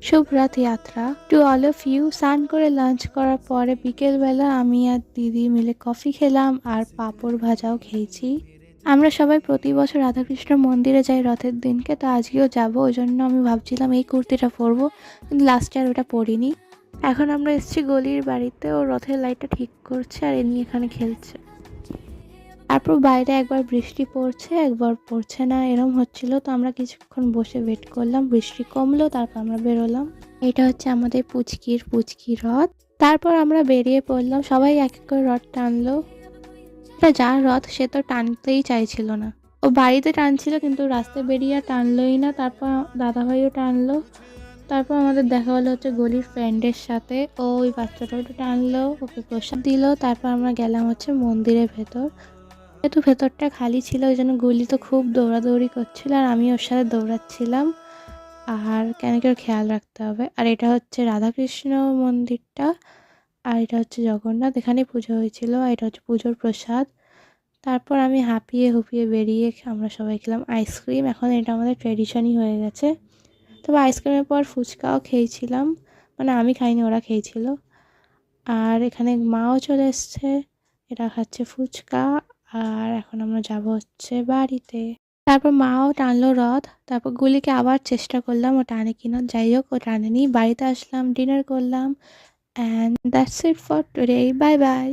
শুভ রাত যাত্রা to all of you. স্নান করে লাঞ্চ করার পরে বিকেলবেলা আমি আর দিদি মিলে কফি খেলাম আর পাঁপড় ভাজাও খেয়েছি। আমরা সবাই প্রতি বছর রাধাকৃষ্ণ মন্দিরে যাই রথের দিনকে, তো আজকেও যাবো। ওই জন্য আমি ভাবছিলাম এই কুর্তিটা পরবো, কিন্তু লাস্টে আর ওটা পরিনি। এখন আমরা এসেছি গলির বাড়িতে, ও রথের লাইটটা ঠিক করছে আর এমনি এখানে খেলছে। তারপর বাইরে একবার বৃষ্টি পড়ছে একবার পড়ছে না, এরম হচ্ছিল। তো আমরা কিছুক্ষণ বসে ওয়েট করলাম, বৃষ্টি কমলো, তারপর আমরা বেরোলাম। এটা হচ্ছে আমাদের পুচকি রথ। তারপর আমরা বেরিয়ে পড়লাম, সবাই এক এক করে রথ টানলো। এটা যার রথ সে তো টানতেই চাইছিল না, ও বাড়িতে টানছিল কিন্তু রাস্তায় বেরিয়ে আর টানলোই না। তারপর দাদাভাইও টানলো। তারপর আমাদের দেখা হলো হচ্ছে গলির ফ্রেন্ডের সাথে, ও ওই বাচ্চাটাও টানলো, ওকে প্রসাদ দিল। তারপর আমরা গেলাম হচ্ছে মন্দিরের ভেতর। যেহেতু ভেতরটা খালি ছিল ওই জন্য গুলি তো খুব দৌড়াদৌড়ি করছিল, আর আমি ওর সাথে দৌড়াচ্ছিলাম। আর কেন কেউ খেয়াল রাখতে হবে। আর এটা হচ্ছে রাধাকৃষ্ণ মন্দিরটা, আর এটা হচ্ছে জগন্নাথ, এখানে পুজো হয়েছিল। আর এটা হচ্ছে পুজোর প্রসাদ। তারপর আমি হাঁপিয়ে হুপিয়ে বেরিয়ে আমরা সবাই খেলাম আইসক্রিম। এখন এটা আমাদের ট্র্যাডিশনই হয়ে গেছে। তবে আইসক্রিমের পর ফুচকাও খেয়েছিলাম, মানে আমি খাইনি, ওরা খেয়েছিল। আর এখানে মাও চলে এসছে, এটা খাচ্ছে ফুচকা। আর এখন আমরা যাব হচ্ছে বাড়িতে। তারপর মাও টানলো রথ, তারপর গুলিকে আবার চেষ্টা করলাম ও টানে কিনা, যাই হোক ও টানেনি। বাড়িতে আসলাম, ডিনার করলাম, and that's it for today. Bye bye.